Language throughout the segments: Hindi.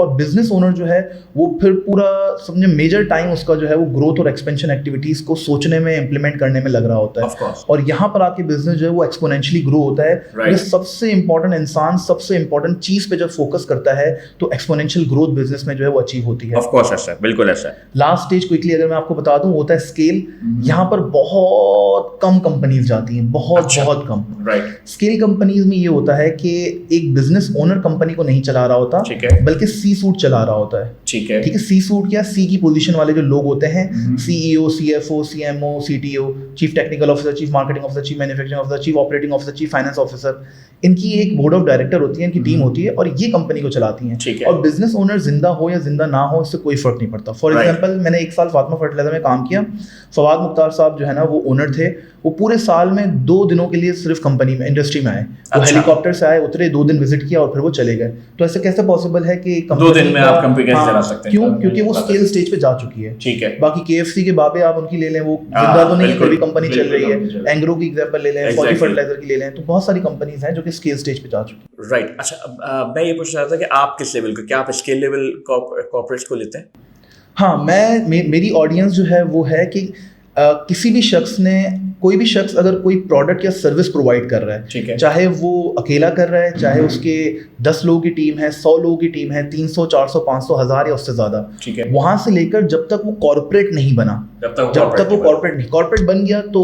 और बिजनेस ओनर जो है वो फिर पूरा समझे मेजर टाइम उसका जो है वो ग्रोथ और एक्सपेंशन एक्टिविटीज को सोचने में इम्प्लीमेंट करने में लग रहा होता है, और यहाँ पर आके बिजनेस जो है वो एक्सपोनेंशियली ग्रो होता है। तो सबसे इंपॉर्टेंट इंसान सबसे इंपॉर्टेंट चीज पे जब फोकस करता है तो एक्सपोनेंशियल ग्रोथ बिजनेस में जो है वो अचीव होती है। ऑफ कोर्स ऐसा, बिल्कुल ऐसा। लास्ट स्टेज क्विकली अगर मैं आपको बता दूं होता है स्केल। यहाँ पर बहुत कम कंपनीज जाती हैं, बहुत कम। स्केल कंपनीज में ये होता है कि एक बिजनेस ओनर कंपनी को नहीं चला रहा होता, बल्कि सी सूट चला रहा होता है। ठीक है, सी सूट क्या, सी की पोजीशन वाले जो लोग होते हैं, CEO, CFO, CMO, CTO, chief technical officer, chief marketing officer, chief manufacturing officer, chief operating officer, chief finance officer, इनकी एक बोर्ड ऑफ डायरेक्टर होती है, इनकी टीम होती है और ये कंपनी को चलाती हैं। और बिजनेस ओनर जिंदा हो या जिंदा ना हो इससे कोई फर्क नहीं पड़ता। फॉर एग्जांपल मैंने 1 साल फातिमा फर्टिलाइजर में काम किया। फवाद मुख्तार साहब जो है ना वो ओनर थे, वो पूरे साल में 2 दिनों के लिए सिर्फ कंपनी में इंडस्ट्री में आए। वो हेलीकॉप्टर से आए, उतरे, 2 दिन विजिट किया और फिर वो चले गए। तो ऐसे कैसे पॉसिबल है कि 2 दिन में आप कंपनी कैसे चला सकते हैं? क्यों? क्योंकि वो स्केल स्टेज पे जा चुकी है। ठीक है। बाकी केएफसी के बाबे आप उनकी ले लें, वो जिंदा तो नहीं है, कोई कंपनी चल रही है। एंग्रो की एग्जांपल ले लें, फॉर्टी फर्टिलाइजर की ले लें, तो बहुत सारी कंपनीज हैं जो कि स्केल स्टेज पे जा चुकी है। राइट। अच्छा, मैं ये पूछ रहा था कि आप किस लेवल का, क्या आप स्केल लेवल कॉर्पोरेट्स को लेते हैं? हाँ, मेरी ऑडियंस जो है वो है कि किसी भी शख्स ने, कोई भी शख्स अगर कोई प्रोडक्ट या सर्विस प्रोवाइड कर रहा है, चाहे वो अकेला कर रहा है, चाहे उसके 10 लोगों की टीम है, 100 लोगों की टीम है, 300, 400, 500, 1000 या उससे ज्यादा, वहां से लेकर जब तक वो कॉर्पोरेट नहीं बना, जब तक वो कॉर्पोरेट बन गया तो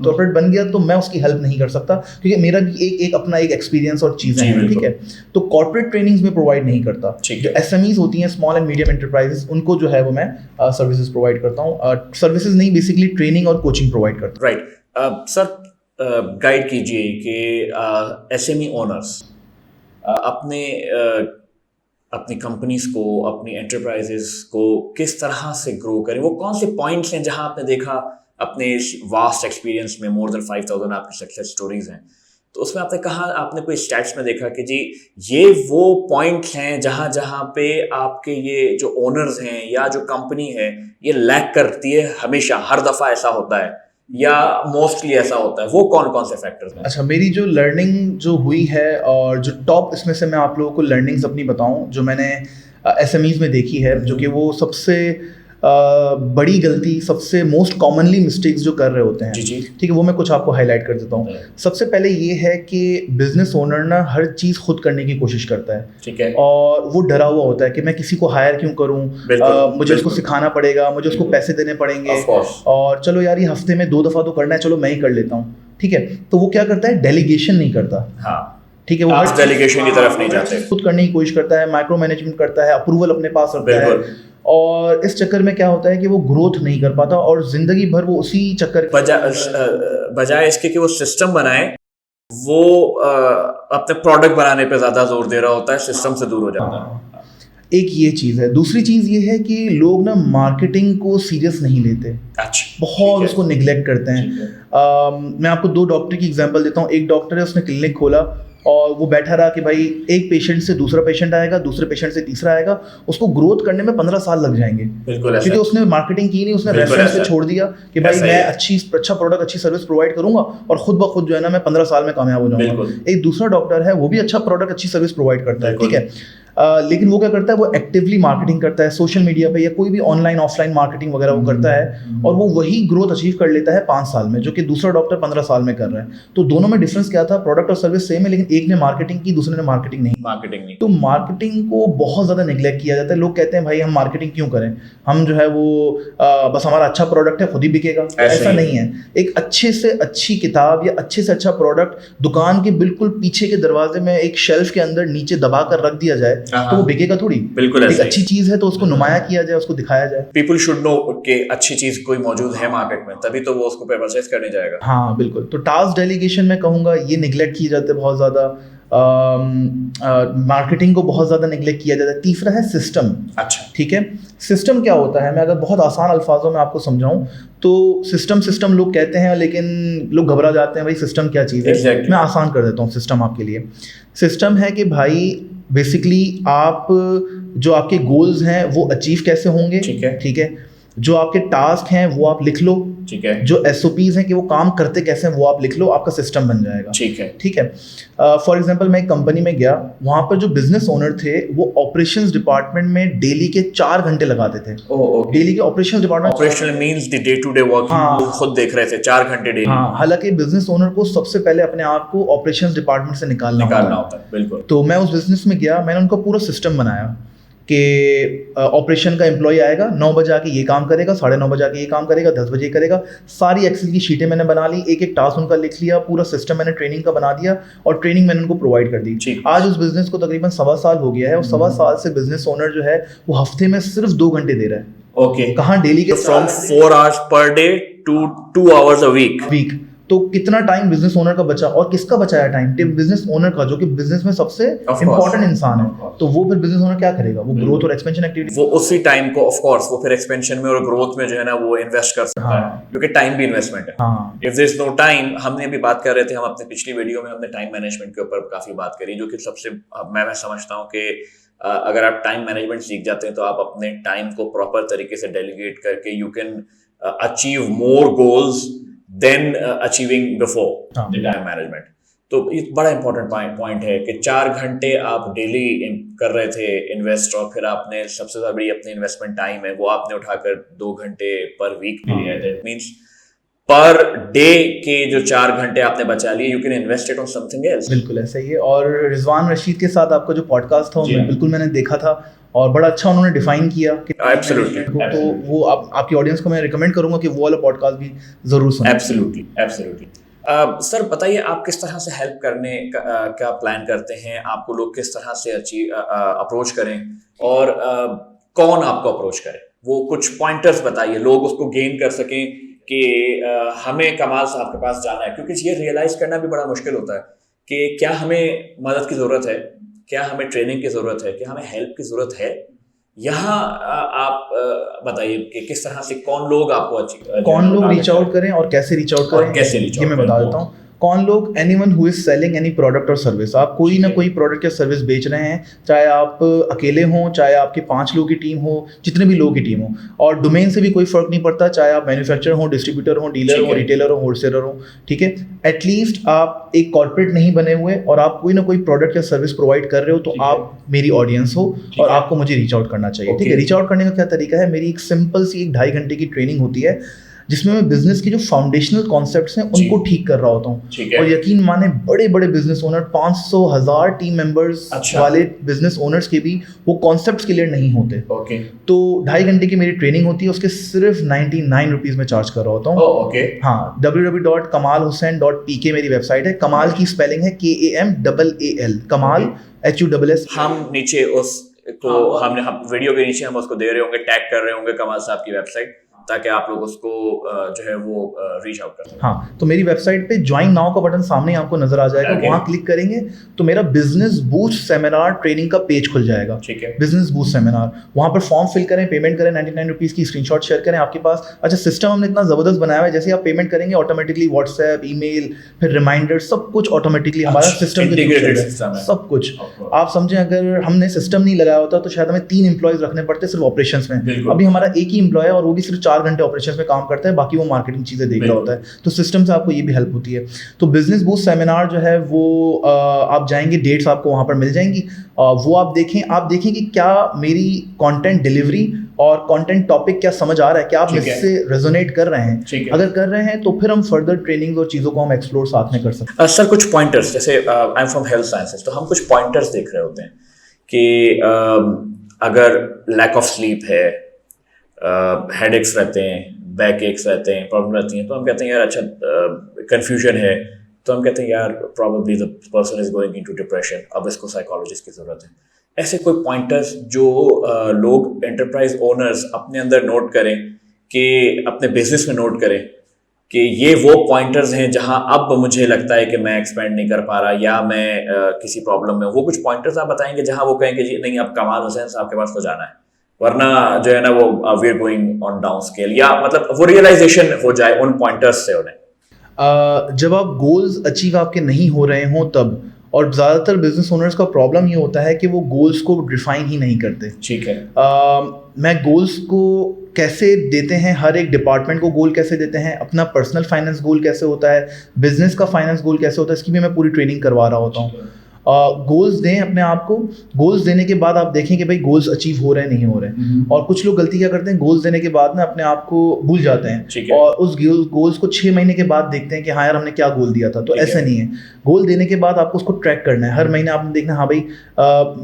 कॉर्पोरेट बन गया तो मैं उसकी हेल्प नहीं कर सकता, क्योंकि मेरा भी एक अपना एक एक्सपीरियंस और चीजें हैं। ठीक है, तो कॉर्पोरेट ट्रेनिंग्स में प्रोवाइड नहीं करता। जो एसएमईज होती हैं, स्मॉल एंड मीडियम एंटरप्राइजेस, उनको जो है वो मैं सर्विसेज प्रोवाइड करता हूँ। सर्विसेज नहीं, बेसिकली ट्रेनिंग और कोचिंग प्रोवाइड करता हूँ। राइट। सर, गाइड कीजिए कि एसएमई ओनर्स अपनी कंपनीज को, अपनी एंटरप्राइजेस को किस तरह से ग्रो करें? वो कौन से पॉइंट्स हैं जहां आपने देखा अपने वास्ट एक्सपीरियंस में, मोर देन 5000 आपकी सक्सेस स्टोरीज हैं, तो उसमें आपने कहा, आपने कोई स्टैट्स में देखा कि जी ये वो पॉइंट्स हैं जहां जहां पे आपके ये जो ओनर्स हैं या जो कंपनी है ये लैक करती है, हमेशा हर दफा ऐसा होता है या मोस्टली ऐसा होता है, वो कौन कौन से फैक्टर्स हैं? अच्छा, मेरी जो लर्निंग जो हुई है और जो टॉप, इसमें से मैं आप लोगों को लर्निंग्स अपनी बताऊं जो मैंने एसएमईज में देखी है, जो कि वो सबसे बड़ी गलती, सबसे मोस्ट कॉमनली मिस्टेक्स जो कर रहे होते हैं, ठीक है, वो मैं कुछ आपको हाईलाइट कर देता हूँ। सबसे पहले ये है कि बिजनेस ओनर ना हर चीज़ खुद करने की कोशिश करता है, ठीक है, और वो डरा हुआ होता है कि मैं किसी को हायर क्यों करूँ, मुझे उसको सिखाना पड़ेगा, मुझे उसको पैसे देने पड़ेंगे, और चलो यार ये हफ्ते में 2 दफा तो करना है, चलो मैं ही कर लेता हूँ। ठीक है, तो वो क्या करता है, डेलीगेशन नहीं करता। हाँ, ठीक है, वो हर डेलीगेशन की तरफ नहीं जाते, खुद करने की कोशिश करता है, माइक्रो मैनेजमेंट करता है, अप्रूवल अपने पास रखता है, और इस चक्कर में क्या होता है कि वो ग्रोथ नहीं कर पाता और जिंदगी भर वो उसी चक्कर बजाय इसके कि वो सिस्टम बनाए, वो अपने प्रोडक्ट बनाने पे ज्यादा जोर दे रहा होता है, सिस्टम से दूर हो जाता है। एक ये चीज़ है। दूसरी चीज़ ये है कि लोग ना मार्केटिंग को सीरियस नहीं लेते। अच्छा, बहुत उसको निगलेक्ट करते हैं। मैं आपको 2 डॉक्टर की एग्जांपल देता हूँ। एक डॉक्टर है, उसने क्लिनिक खोला और वो बैठा रहा कि भाई एक पेशेंट से दूसरा पेशेंट आएगा, दूसरे पेशेंट से तीसरा आएगा, उसको ग्रोथ करने में 15 साल लग जाएंगे, क्योंकि उसने मार्केटिंग की नहीं, उसने रेफरेंस पे छोड़ दिया कि भाई मैं अच्छा प्रोडक्ट, अच्छी सर्विस प्रोवाइड करूंगा और खुद ब खुद जो है ना मैं 15 साल में कामयाब हो जाऊंगा। एक दूसरा डॉक्टर है, वो भी अच्छा प्रोडक्ट, अच्छी सर्विस प्रोवाइड करता है, ठीक है, लेकिन वो क्या करता है, वो एक्टिवली मार्केटिंग करता है सोशल मीडिया पे या कोई भी ऑनलाइन ऑफलाइन मार्केटिंग वगैरह वो करता है और वो वही ग्रोथ अचीव कर लेता है 5 साल में, जो कि दूसरा डॉक्टर 15 साल में कर रहा है। तो दोनों में डिफरेंस क्या था? प्रोडक्ट और सर्विस सेम है, लेकिन एक ने मार्केटिंग की, दूसरे ने मार्केटिंग नहीं। तो मार्केटिंग को बहुत ज्यादा निगलेक्ट किया जाता है। लोग कहते हैं भाई हम मार्केटिंग क्यों करें, हम जो है वो बस हमारा अच्छा प्रोडक्ट है खुद ही बिकेगा। ऐसा नहीं है। एक अच्छे से अच्छी किताब या अच्छे से अच्छा प्रोडक्ट दुकान के बिल्कुल पीछे के दरवाजे में एक शेल्फ के अंदर नीचे दबा कर रख दिया जाए तो वो बिकेगा थोड़ी। बिल्कुल, एक अच्छी चीज है तो उसको नुमाया किया जाए, उसको दिखाया जाए। पीपल शुड नो कि अच्छी चीज कोई मौजूद है मार्केट में, तभी तो वो उसको परचेज करने जाएगा। हाँ बिल्कुल। तो टास्क डेलीगेशन में कहूंगा ये निगलेक्ट किए जाते हैं बहुत ज्यादा। मार्केटिंग को बहुत ज्यादा निगलेक्ट किया जाता है। तीसरा है सिस्टम। अच्छा, ठीक है, सिस्टम क्या होता है? मैं अगर बहुत आसान अल्फाजों में आपको समझाऊं तो सिस्टम लोग कहते हैं, लेकिन लोग घबरा जाते हैं भाई सिस्टम क्या चीज़ है। Exactly. मैं आसान कर देता हूँ सिस्टम आपके लिए। सिस्टम है कि भाई बेसिकली आप जो आपके गोल्स हैं वो अचीव कैसे होंगे, ठीक है, जो आपके टास्क हैं वो आप लिख लो, ठीक है, जो SOPs हैं कि वो काम करते कैसे हैं वो आप लिख लो, आपका सिस्टम बन जाएगा। ठीक है। फॉर एग्जांपल मैं एक कंपनी में गया, वहाँ पर जो बिजनेस ओनर थे वो ऑपरेशंस डिपार्टमेंट में डेली के 4 घंटे लगाते थे। डेली के operations department, operational means the day to day work, वो खुद देख रहे थे 4 घंटे डेली। हाँ, हालांकि बिजनेस ओनर को सबसे पहले अपने आप को ऑपरेशंस डिपार्टमेंट से निकालना होता है। बिल्कुल। तो मैं उस बिजनेस में गया, मैंने उनका पूरा सिस्टम बनाया कि ऑपरेशन का एम्प्लॉय आएगा, 9 बजे आके ये काम करेगा, 9:30 बजे आके ये काम करेगा, 10 बजे करेगा। सारी एक्सेल की शीटें मैंने बना ली, एक एक टास्क उनका लिख लिया, पूरा सिस्टम मैंने ट्रेनिंग का बना दिया और ट्रेनिंग मैंने उनको प्रोवाइड कर दी। आज उस बिजनेस को तकरीबन 1.25 साल हो गया है और 1.25 साल से बिजनेस ओनर जो है वो हफ्ते में सिर्फ 2 घंटे दे रहा है। कहाँ डेली के फ्रॉम 4 hours पर day to 2 hours a week। तो कितना टाइम बिजनेस ओनर का बचा और किसका बचाया टाइम? बिजनेस ओनर का, जो कि बिजनेस में सबसे इंपॉर्टेंट इंसान है। तो वो फिर बिजनेस ओनर क्या करेगा? वो ग्रोथ और एक्सपेंशन एक्टिविटी, वो उसी टाइम को ऑफ कोर्स वो फिर एक्सपेंशन में और ग्रोथ में जो है ना वो इन्वेस्ट कर सकता है, क्योंकि टाइम भी इन्वेस्टमेंट है। If there is no time, हमने अभी बात कर रहे थे, हम अपने पिछली वीडियो में हमने टाइम मैनेजमेंट के ऊपर काफी बात करी, जो कि सबसे मैं समझता हूँ कि अगर आप टाइम मैनेजमेंट सीख जाते हैं तो आप अपने टाइम को प्रॉपर तरीके से डेलीगेट करके you can achieve more goals than achieving before the time management. तो ये बड़ा इंपॉर्टेंट पॉइंट है कि 4 घंटे आप डेली कर रहे थे इन्वेस्ट, और फिर आपने सबसे ज़्यादा बड़ी अपनी इन्वेस्टमेंट टाइम है वो आपने उठाकर 2 घंटे पर वीक पे लिया है। दैट मीन्स पर डे के जो 4 घंटे आपने बचा लिए, you can invest it on something else. बिल्कुल ऐसा ही है। और रिजवान रशीद के साथ आपका जो पॉडकास्ट था बिल्कुल मैंने देखा था और बड़ा अच्छा उन्होंने डिफाइन किया कि एब्सोल्युटली, तो वो आपकी ऑडियंस को मैं रिकमेंड करूंगा कि वो वाला पॉडकास्ट भी जरूर सुनें। एब्सोल्युटली। सर बताइए, आप किस तरह से हेल्प करने का प्लान करते हैं? आपको लोग किस तरह से अप्रोच करें और कौन आपको अप्रोच करे? वो कुछ पॉइंटर्स बताइए, लोग उसको गेन कर सकें कि हमें कमाल साहब के पास जाना है, क्योंकि ये रियलाइज करना भी बड़ा मुश्किल होता है कि क्या हमें मदद की ज़रूरत है, क्या हमें ट्रेनिंग की ज़रूरत है, क्या हमें हेल्प की ज़रूरत है। यहाँ आप बताइए कि किस तरह से कौन लोग आपको कौन लोग रीच आउट करें और कैसे रीच आउट करें, ये मैं बता देता हूँ। कौन लोग, anyone who is selling any product और सर्विस। आप कोई ना कोई प्रोडक्ट या सर्विस बेच रहे हैं, चाहे आप अकेले हों, चाहे आपके 5 लोगों की टीम हो, जितने भी लोगों की टीम हो, और डोमेन से भी कोई फर्क नहीं पड़ता, चाहे आप मैन्युफैक्चरर हो, डिस्ट्रीब्यूटर हो, डीलर हो, रिटेलर हो, होलसेलर हो। ठीक है, एटलीस्ट आप एक कॉर्पोरेट नहीं बने हुए और आप कोई ना कोई प्रोडक्ट या सर्विस प्रोवाइड कर रहे हो तो आप मेरी ऑडियंस हो और आपको मुझे रीच आउट करना चाहिए। ठीक है, रीच आउट करने का क्या तरीका है? मेरी एक सिंपल सी 2.5 घंटे की ट्रेनिंग होती है जिसमें मैं बिजनेस की जो फाउंडेशनल कॉन्सेप्ट्स हैं उनको ठीक कर रहा होता हूँ। और यकीन माने बड़े बड़े बिजनेस ओनर, 500,000 टीम मेंबर्स वाले बिजनेस ओनर्स के भी वो कॉन्सेप्ट्स क्लियर नहीं होते। तो 2.5 घंटे की मेरी ट्रेनिंग होती है, उसके सिर्फ 99 रुपीज में चार्ज कर रहा होता हूँ। हाँ, www.kamalhussain.pk मेरी वेबसाइट है। कमाल की स्पेलिंग है KAMAAL, कमाल HUSS। हम नीचे उसको हम वीडियो के नीचे हम उसको दे रहे होंगे, टैग कर रहे होंगे कमाल साहब की वेबसाइट, ताकि आप लोग उसको जो है वो रीच आउट कर सकें। हाँ, तो मेरी वेबसाइट पे ज्वाइन नाउ का बटन सामने आपको नजर आ जाएगा। वहाँ क्लिक करेंगे तो मेरा बिजनेस बूस्ट सेमिनार ट्रेनिंग का पेज खुल जाएगा। ठीक है, बिजनेस बूस्ट सेमिनार, वहाँ पर फॉर्म फिल करें, पेमेंट करें, 99 रुपीज़ की स्क्रीनशॉट शेयर करें आपके पास। अच्छा, सिस्टम हमने इतना ज़बरदस्त बनाया है, जैसे आप पेमेंट करेंगे ऑटोमेटिकली व्हाट्सएप, ईमेल, फिर रिमाइंडर, सब कुछ ऑटोमेटिकली हमारा सिस्टम सब कुछ। आप समझें, अगर हमने सिस्टम नहीं लगाया होता तो शायद हमें 3 एम्प्लॉयज रखने पड़ते सिर्फ ऑपरेशंस में। अभी हमारा एक ही एम्प्लॉय है और वो भी सिर्फ 4 घंटे ऑपरेशंस में काम करता है, बाकी वो मार्केटिंग चीज़ें देख रहा होता है। तो सिस्टम से आपको ये भी हेल्प होती है। तो बिजनेस बूस्ट सेमिनार जो है वो आप जाएंगे, डेट्स आपको वहाँ पर मिल जाएंगी, वो आप देखें कि क्या मेरी कंटेंट डिलीवरी और कंटेंट टॉपिक क्या समझ आ रहा है, क्या आप इससे रेजोनेट कर रहे हैं। अगर कर रहे हैं तो फिर हम फर्दर ट्रेनिंग और चीज़ों को हम एक्सप्लोर साथ में कर सकते हैं। सर, कुछ पॉइंटर्स, जैसे I am from health sciences, तो हम कुछ पॉइंटर्स देख रहे होते हैं कि अगर लैक ऑफ स्लीप है, हेडेक्स रहते हैं, बैक एक्स रहते हैं, प्रॉब्लम रहती हैं, तो हम कहते हैं यार अच्छा कंफ्यूजन है, तो हम कहते हैं यार probably the person is going into depression, अब इसको साइकोलॉजिस्ट की ज़रूरत है। ऐसे कोई पॉइंटर्स जो लोग एंटरप्राइज ओनर्स अपने अंदर नोट करें, कि अपने बिजनेस में नोट करें कि ये वो पॉइंटर्स हैं जहां अब मुझे लगता है कि मैं एक्सपेंड नहीं कर पा रहा या मैं किसी प्रॉब्लम में, वो कुछ पॉइंटर्स आप बताएंगे जहां वो कहेंगे जी नहीं, अब कमाल हुसैन साहब के पास तो जाना है, वरना जो है ना वो we are going on down scale, या मतलब वो रियलाइजेशन हो जाए उन पॉइंटर्स से उन्हें। जब आप गोल्स अचीव आपके नहीं हो रहे हों तब, और ज़्यादातर बिजनेस ओनर्स का प्रॉब्लम ये होता है कि वो गोल्स को डिफाइन ही नहीं करते। ठीक है, मैं गोल्स को कैसे देते हैं, हर एक डिपार्टमेंट को गोल कैसे देते हैं, अपना पर्सनल फाइनेंस गोल कैसे होता है, बिजनेस का फाइनेंस गोल कैसे होता है, इसकी भी मैं पूरी ट्रेनिंग करवा रहा होता हूँ। गोल्स दें अपने आप को, गोल्स देने के बाद आप देखें कि भाई गोल्स अचीव हो रहे हैं नहीं हो रहे हैं। और कुछ लोग गलती क्या करते हैं, गोल्स देने के बाद ना अपने आप को भूल जाते हैं और उस गोल्स को 6 महीने के बाद देखते हैं कि हाँ यार हमने क्या गोल दिया था। तो ऐसा नहीं है, गोल देने के बाद आपको उसको ट्रैक करना है। हर महीने आपने देखना हाँ भाई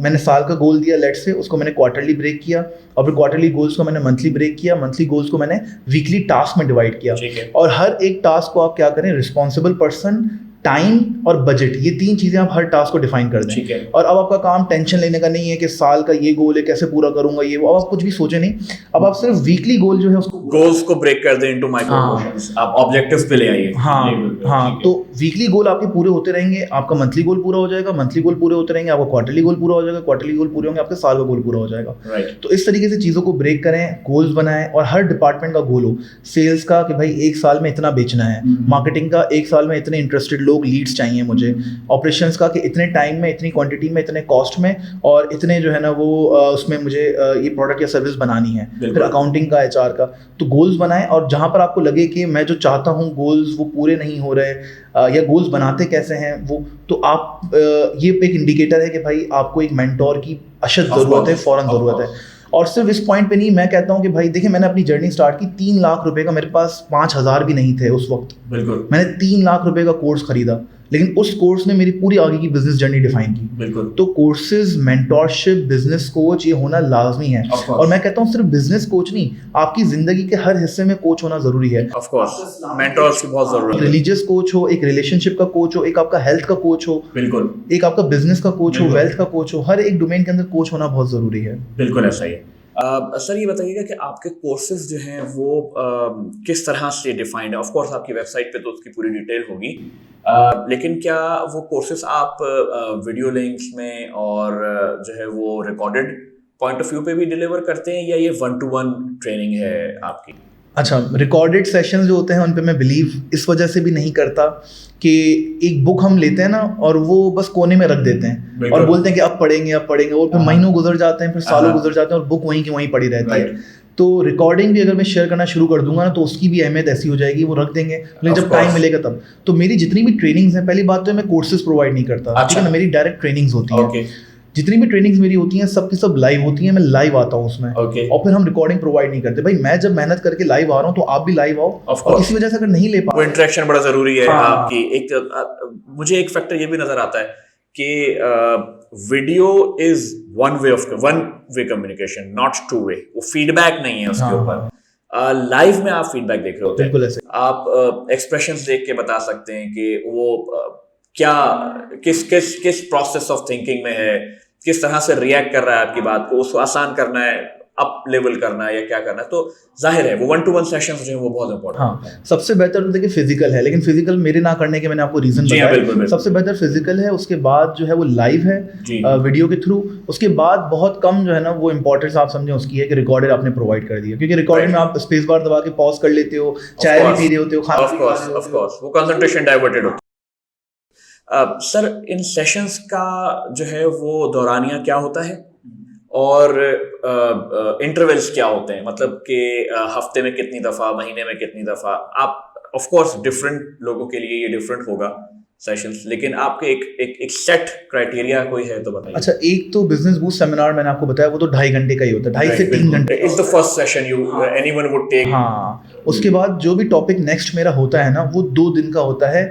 मैंने साल का गोल दिया लेट्स से, उसको मैंने क्वार्टरली ब्रेक किया और फिर क्वार्टरली गोल्स को मैंने मंथली ब्रेक किया, मंथली गोल्स को मैंने वीकली टास्क में डिवाइड किया। और हर एक टास्क को आप क्या करें, रिस्पॉन्सिबल पर्सन, टाइम और बजट, ये 3 चीजें आप हर टास्क को डिफाइन कर दें। और अब आपका काम टेंशन लेने का नहीं है कि साल का ये गोल है कैसे पूरा करूंगा ये वो, अब आप कुछ भी सोचे नहीं। अब आप सिर्फ वीकली गोल जो है उसको, गोल्स को ब्रेक कर दें इनटू माइक्रो पोर्शंस, आप ऑब्जेक्टिव्स पे ले आइए। हाँ, तो वीकली गोल आपके पूरे होते रहेंगे, आपका मंथली गोल पूरा हो जाएगा, मंथली गोल पूरे होते रहेंगे, आपका क्वार्टरली गोल पूरा हो जाएगा, क्वार्टरली गोल पूरे होंगे, आपके साल का गोल पूरा हो जाएगा। तो इस तरीके से चीज़ों को ब्रेक करें, गोल्स बनाएं और हर डिपार्टमेंट का गोल हो। सेल्स का कि भाई 1 साल में इतना बेचना है, मार्केटिंग का 1 साल में इतने इंटरेस्टेड लोग लीड्स चाहिए मुझे, ऑपरेशंस का कि इतने टाइम में, इतनी क्वांटिटी में, इतने कॉस्ट में और इतने जो है ना वो उसमें मुझे ये प्रोडक्ट या सर्विस बनानी है। फिर अकाउंटिंग का, एचआर का, तो गोल्स बनाएं और जहां पर आपको लगे कि मैं जो चाहता हूं गोल्स वो पूरे नहीं हो रहे या गोल्स बनाते कैसे हैं वो, तो आप ये एक इंडिकेटर है कि भाई आपको एक मेंटोर की अशद ज़रूरत है, फ़ौरन ज़रूरत है। और सिर्फ इस पॉइंट पे नहीं, मैं कहता हूँ कि भाई देखिए मैंने अपनी जर्नी स्टार्ट की 3 लाख रुपए का, मेरे पास 5,000 भी नहीं थे उस वक्त। बिल्कुल, मैंने 3 लाख रुपए का कोर्स खरीदा, लेकिन उस कोर्स ने मेरी पूरी आगे की बिजनेस जर्नी डिफाइन की। बिल्कुल। तो कोर्सेज, मेंटोरशिप, बिजनेस कोच ये होना लाजमी है। और मैं कहता हूँ सिर्फ बिजनेस कोच नहीं, आपकी जिंदगी के हर हिस्से में कोच होना जरूरी है। ऑफ कोर्स मेंटोर्स की बहुत जरूरत है। रिलीजियस कोच हो, एक रिलेशनशिप का कोच हो, एक आपका हेल्थ का कोच हो, बिल्कुल, एक आपका बिजनेस का कोच हो, वेल्थ का कोच हो, हर एक डोमेन के अंदर कोच होना बहुत जरूरी है। बिल्कुल ऐसा ही है। सर ये बताइएगा कि आपके कोर्सेज जो हैं वो किस तरह से डिफाइंड है? ऑफ कोर्स आपकी वेबसाइट पे तो उसकी पूरी डिटेल होगी, लेकिन क्या वो कोर्सेज आप वीडियो लिंक्स में और जो है वो रिकॉर्डेड पॉइंट ऑफ व्यू पे भी डिलीवर करते हैं या ये 1-to-1 ट्रेनिंग है आपकी? अच्छा, रिकॉर्डेड सेशंस जो होते हैं उन पे मैं बिलीव इस वजह से भी नहीं करता कि एक बुक हम लेते हैं ना और वो बस कोने में रख देते हैं और बोलते हैं कि अब पढ़ेंगे और फिर महीनों गुजर जाते हैं, फिर सालों गुजर जाते हैं और बुक वहीं की वहीं पड़ी रहती है। तो रिकॉर्डिंग भी अगर मैं शेयर करना शुरू कर दूंगा ना तो उसकी भी अहमियत ऐसी हो जाएगी, वो रख देंगे, लेकिन जब टाइम मिलेगा तब। तो मेरी जितनी भी ट्रेनिंग्स हैं, पहली बात तो मैं कोर्सेज प्रोवाइड नहीं करता, ठीक है ना, मेरी डायरेक्ट ट्रेनिंग्स होती हैं। जितनी भी ट्रेनिंग्स मेरी होती हैं सब की सब लाइव होती हैं, मैं लाइव आता हूँ उसमें। और फिर हम रिकॉर्डिंग प्रोवाइड नहीं करते। भाई मैं जब मेहनत करके लाइव आ रहा हूँ तो आप भी लाइव आओ, और किसी वजह से अगर नहीं ले पाओ, वो इंटरेक्शन बड़ा जरूरी है। आपकी एक मुझे एक फैक्टर ये भी नजर आता है कि video is one way communication, not 2 वे। वो फीडबैक नहीं है उसके ऊपर। लाइव में आप फीडबैक देख रहे होते हैं, बिल्कुल ऐसे आप एक्सप्रेशंस देख के बता सकते हैं कि वो क्या किस प्रोसेस ऑफ थिंकिंग में है, किस तरह से रिएक्ट कर रहा है आपकी बात को, उसको आसान करना है, अप लेवल करना है या क्या करना है। तो जाहिर है वो 1-to-1 सेशंस जो है वो बहुत इंपॉर्टेंट है। सबसे बेहतर तो देखिए फिजिकल है, लेकिन फिजिकल मेरे ना करने के मैंने आपको रीजन बताया। सबसे बेहतर फिजिकल है, उसके बाद जो है वो लाइव है वीडियो के थ्रू। उसके बाद बहुत कम जो है ना वो इंपॉर्टेंस आप समझे उसकी है कि रिकॉर्डेड आपने प्रोवाइड कर दिया, क्योंकि रिकॉर्डेड में आप स्पेस बार दबा के पॉज कर लेते हो, चाय भी पी रहे होते हो, खाना भी खा रहे होते हो, ऑफ कोर्स वो कंसंट्रेशन डाइवर्टेड होता है। सर इन सेशंस का जो है वो दौरानिया क्या होता है और इंटरवल्स क्या होते हैं? मतलब कि हफ्ते में कितनी दफ़ा, महीने में कितनी दफ़ा? आप ऑफ कोर्स डिफरेंट लोगों के लिए ये डिफरेंट होगा सेशंस, लेकिन आपके एक सेट क्राइटेरिया कोई है तो बताइए। अच्छा, एक तो बिजनेस बूस्ट सेमिनार मैंने आपको बताया वो तो 2.5 घंटे का ही होता है, 2.5 से 3 घंटे। It's the first session anyone would take. हाँ, उसके बाद जो भी टॉपिक नेक्स्ट मेरा होता है ना वो 2 दिन का होता है।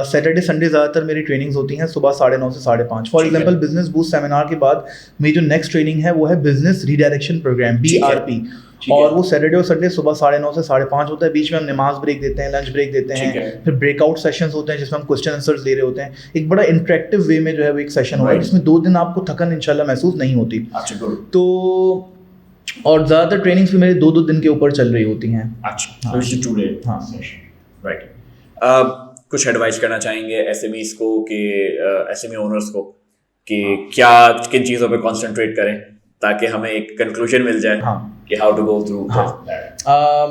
सैटरडे संडे ज़्यादातर मेरी ट्रेनिंग्स होती हैं सुबह 9:30 से 5:30। For example business boost seminar के बाद मेरी जो नेक्स्ट ट्रेनिंग है वो है बिजनेस रीडायरेक्शन प्रोग्राम, BRP, और वो सैटरडे और संडे सुबह 9:30 से 5:30 होता है। बीच में हम नमाज ब्रेक देते हैं, लंच ब्रेक देते हैं, फिर ब्रेकआउट सेशंस होते हैं जिसमें हम क्वेश्चन आंसर्स ले रहे होते हैं। एक बड़ा इंटरेक्टिव वे में जो है वो एक सेशन होगा जिसमें 2 दिन आपको थकन इंशाल्लाह महसूस नहीं होती। तो और ज़्यादातर ट्रेनिंग्स भी मेरे 2-2 दिन के ऊपर चल रही होती हैं। कुछ एडवाइस करना चाहेंगे SMEs को कि SME ओनर्स को कि क्या किन चीज़ों पे कंसंट्रेट करें ताकि हमें एक कंक्लूजन मिल जाए कि हाउ टू गो थ्रू?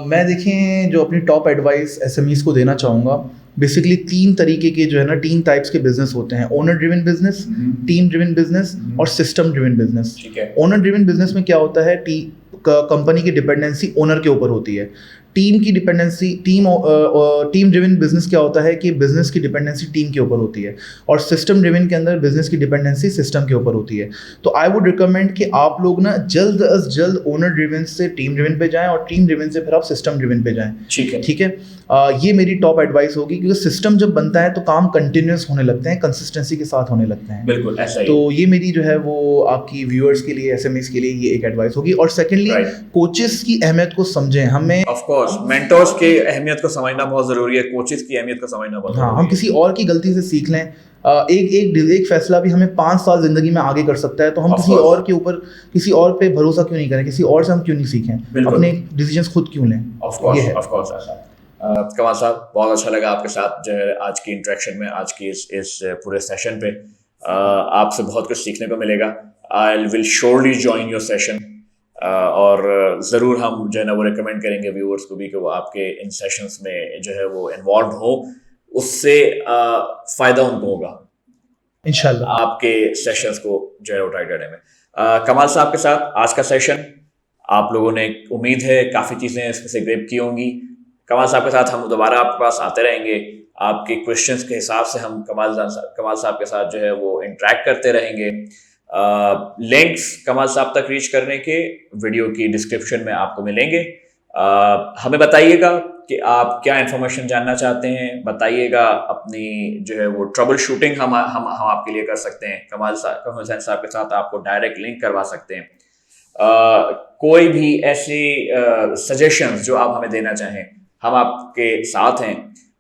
मैं देखें जो अपनी टॉप एडवाइस SMEs को देना चाहूँगा, बेसिकली 3 तरीके के जो है ना 3 टाइप्स के बिजनेस होते हैं। Owner driven business, team driven business और system driven business. Owner driven business में क्या होता है, कंपनी की डिपेंडेंसी ओनर के ऊपर होती है। टीम की डिपेंडेंसी टीम ड्रिवन बिजनेस क्या होता है कि बिजनेस की डिपेंडेंसी टीम के ऊपर होती है, और सिस्टम ड्रिवन के अंदर बिजनेस की डिपेंडेंसी सिस्टम के ऊपर होती है। तो आई वुड रिकमेंड कि आप लोग ना जल्द अज जल्द ओनर ड्रिवन से टीम ड्रिवन पे जाएं, और टीम ड्रिवन से फिर आप सिस्टम ड्रिवन पे जाएं। ठीक है। ये मेरी टॉप एडवाइस होगी, क्योंकि सिस्टम जब बनता है तो काम कंटिन्यूस होने लगते हैं, कंसिस्टेंसी के साथ होने लगते हैं। बिल्कुल ऐसा ही। तो ये मेरी जो है वो आपकी व्यूअर्स के लिए, एसएमईज के लिए ये एक एडवाइस होगी। और सेकेंडली, कोचेस की अहमियत को समझें। हमें ऑफ कोर्स मेंटर्स की अहमियत को समझना बहुत जरूरी है, कोचेस की अहमियत को समझना बहुत हाँ, जरूरी हम है। किसी और की गलती से सीख लें। एक फैसला भी हमें 5 साल जिंदगी में आगे कर सकता है, तो हम Of किसी course. और के ऊपर, किसी और पे भरोसा क्यों नहीं करें, किसी और से हम क्यों नहीं सीखें, बिल्कुल। अपने डिसीजंस खुद क्यों लें। ऑफ कोर्स, ये है। ऑफ कोर्स ऐसा। कमाल साहब, बहुत अच्छा लगा आपके साथ जो है आज की इंटरेक्शन में, आज की इस पूरे सेशन पे आपसे बहुत कुछ सीखने को मिलेगा। I will surely join your session, और ज़रूर हम जो है ना वो रिकमेंड करेंगे व्यूअर्स को भी कि वो आपके इन सेशंस में जो है वो इन्वॉल्व हो, उससे फ़ायदा उनको होगा इंशाल्लाह आपके सेशंस को जो है वो ट्राई करने में। कमाल साहब के साथ आज का सेशन आप लोगों ने, उम्मीद है काफ़ी चीज़ें इसमें से ग्रैब की होंगी। कमाल साहब के साथ हम दोबारा आपके पास आते रहेंगे, आपके क्वेश्चंस के हिसाब से हम कमाल साहब के साथ जो है वो इंटरेक्ट करते रहेंगे। लिंक्स कमाल साहब तक रीच करने के वीडियो की डिस्क्रिप्शन में आपको मिलेंगे। हमें बताइएगा कि आप क्या इन्फॉर्मेशन जानना चाहते हैं, बताइएगा अपनी जो है वो ट्रबल शूटिंग हम आपके लिए कर सकते हैं। कमाल हुसैन साहब के साथ आपको डायरेक्ट लिंक करवा सकते हैं। कोई भी ऐसी सजेशंस जो आप हमें देना चाहें, हम आपके साथ हैं,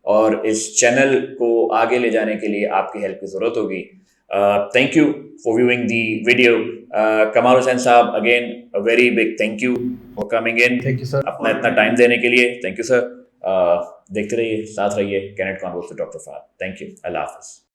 और इस चैनल को आगे ले जाने के लिए आपकी हेल्प की ज़रूरत होगी। Thank you for viewing the video. Kamal Hussain साहब, again a very big thank you for coming in. Thank you, sir. अपना इतना टाइम देने के लिए thank you sir. देखते रहिए, साथ रहिए कैनेट converse with doctor Fahad. Thank you. अल्लाह हाफिज़।